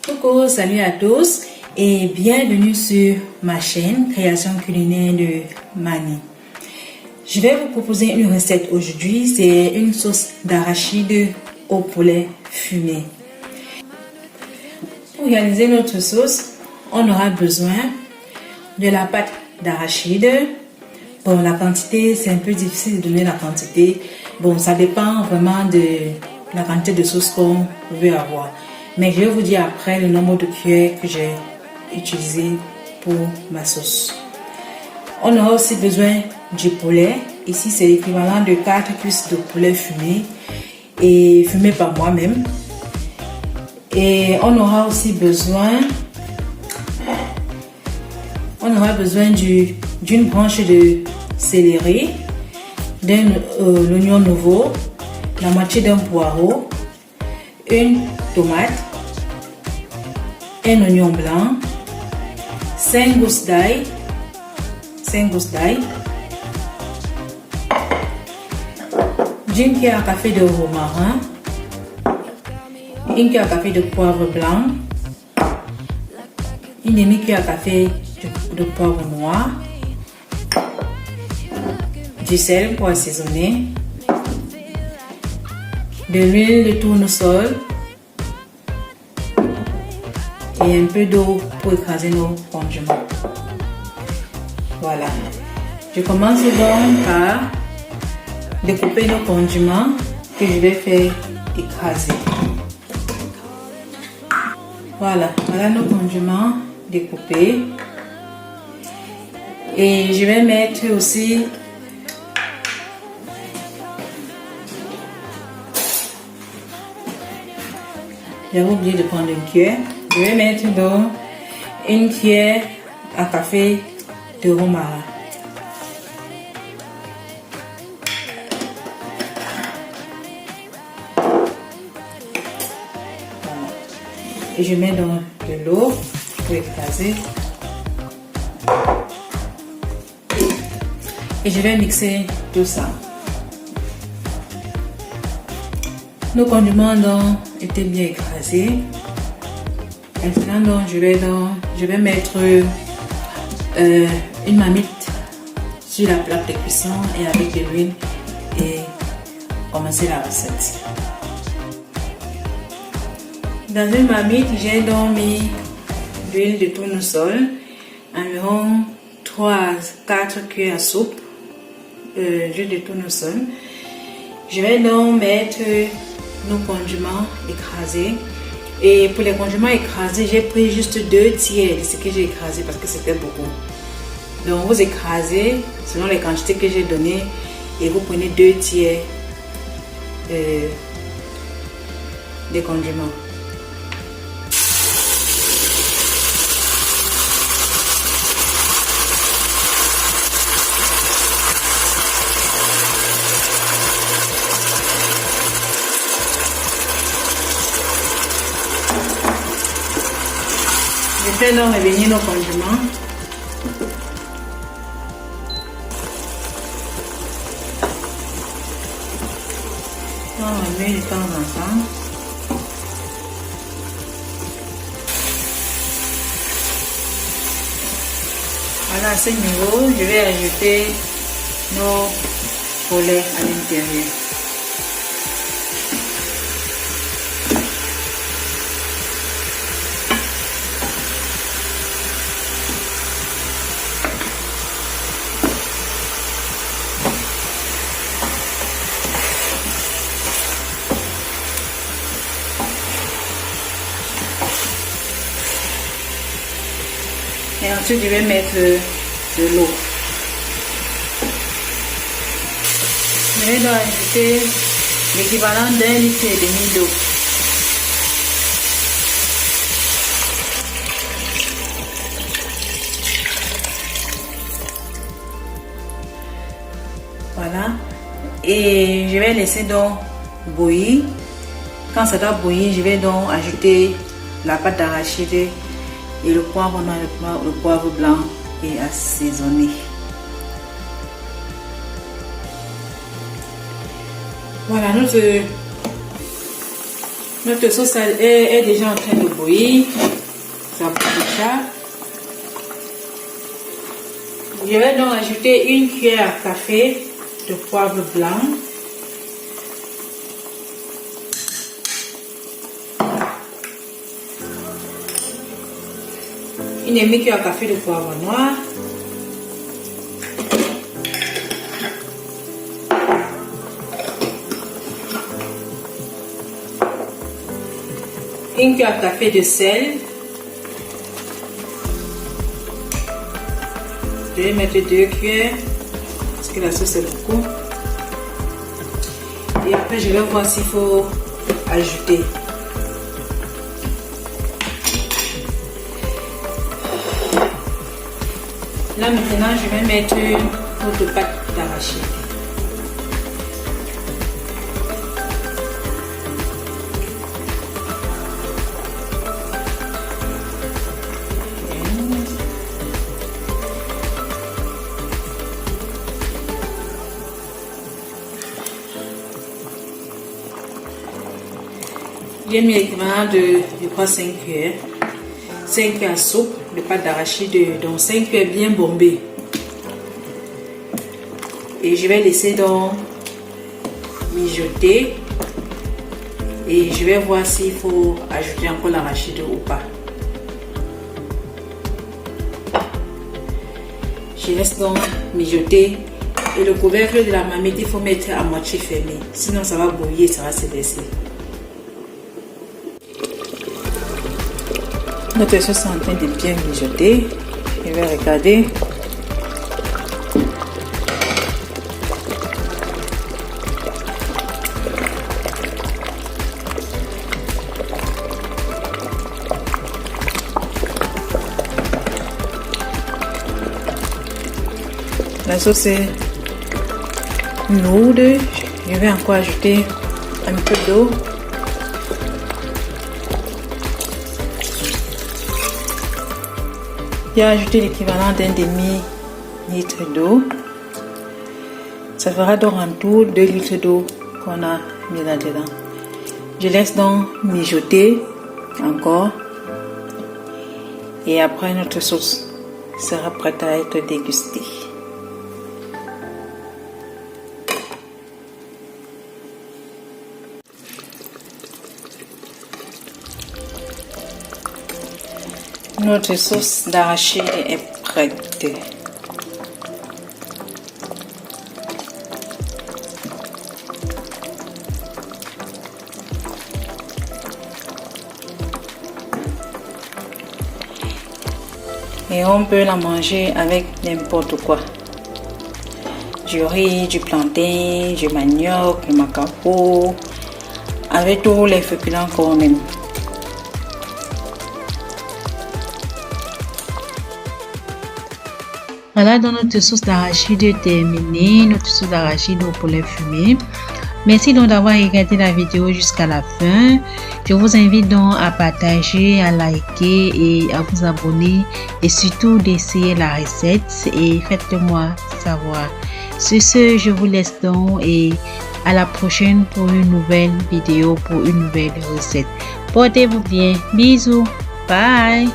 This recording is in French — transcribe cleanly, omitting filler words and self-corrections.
Coucou, salut à tous et bienvenue sur ma chaîne Création culinaire de Mani. Je vais vous proposer une recette aujourd'hui, c'est une sauce d'arachide au poulet fumé. Pour réaliser notre sauce, on aura besoin de la pâte d'arachide. Bon, la quantité, c'est un peu difficile de donner la quantité. Bon, ça dépend vraiment de la quantité de sauce qu'on veut avoir. Mais je vais vous dire après le nombre de cuillères que j'ai utilisé pour ma sauce. On aura aussi besoin du poulet. Ici, c'est l'équivalent de 4 cuisses de poulet fumé et fumé par moi-même. Et on aura aussi besoin d'une branche de céleri, d'un oignon nouveau, la moitié d'un poireau, une tomate, un oignon blanc, 5 gousses d'ail, d'une cuillère à café de romarin, une cuillère à café de poivre blanc, une demi-cuillère à café de poivre noir, du sel pour assaisonner, de l'huile de tournesol et un peu d'eau pour écraser nos condiments. Voilà. Je commence donc par découper nos condiments que je vais faire écraser. Voilà nos condiments découpés. Et je vais mettre aussi j'avais oublié de prendre une cuillère. Je vais mettre donc une cuillère à café de romarin. Voilà. Et je mets donc de l'eau pour écraser. Et je vais mixer tout ça. Nos condiments donc étaient bien écrasés. Maintenant donc je vais mettre une marmite sur la plaque de cuisson et avec de l'huile et commencer la recette. Dans une marmite, j'ai donc mis l'huile de tournesol, environ 3 à 4 cuillères à soupe d'huile de tournesol. Je vais donc mettre nos condiments écrasés. Et pour les condiments écrasés, j'ai pris juste 2 tiers de ce que j'ai écrasé parce que c'était beaucoup. Donc vous écrasez selon les quantités que j'ai données et vous prenez 2 tiers des condiments. Je fais donc revenir nos condiments. On remet de temps en temps. Voilà, à ce niveau, je vais ajouter nos poulets à l'intérieur. Et ensuite, je vais mettre de l'eau. Je vais donc ajouter l'équivalent d'1,5 litre d'eau. Voilà. Et je vais laisser donc bouillir. Quand ça doit bouillir, je vais donc ajouter la pâte d'arachide et le poivre noir, le poivre blanc et assaisonner. Voilà, Notre sauce est déjà en train de bouillir. Ça bouille déjà. Je vais donc ajouter une cuillère à café de poivre blanc. Une demi-cuillère à café de poivre noir. Une cuillère à café de sel. Je vais mettre 2 cuillères parce que la sauce est beaucoup. Et après, je vais voir s'il faut ajouter. Là maintenant, je vais mettre notre pâte d'arachide. J'ai mis l'équivalent de 5 cuillères. 5 cuillères à soupe de pâte d'arachide, donc 5 cuillères bien bombées. Et je vais laisser donc mijoter. Et je vais voir s'il faut ajouter encore l'arachide ou pas. Je laisse donc mijoter. Et le couvercle de la marmite, il faut mettre à moitié fermé. Sinon, ça va bouillir et ça va se baisser. Notre sauce est en train de bien mijoter. Je vais regarder. La sauce est lourde. Je vais encore ajouter un peu d'eau. J'ai ajouté l'équivalent d'un demi-litre d'eau. Ça fera donc en tout 2 litres d'eau qu'on a mis là-dedans. Je laisse donc mijoter encore. Et après, notre sauce sera prête à être dégustée. Notre sauce d'arachide est prête. Et on peut la manger avec n'importe quoi. Du riz, du plantain, du manioc, du macapo, avec tous les féculents qu'on aime. Voilà donc notre sauce d'arachide terminée, notre sauce d'arachide au poulet fumé. Merci donc d'avoir regardé la vidéo jusqu'à la fin. Je vous invite donc à partager, à liker et à vous abonner et surtout d'essayer la recette et faites-le-moi savoir. Sur ce, je vous laisse donc et à la prochaine pour une nouvelle vidéo, pour une nouvelle recette. Portez-vous bien. Bisous. Bye.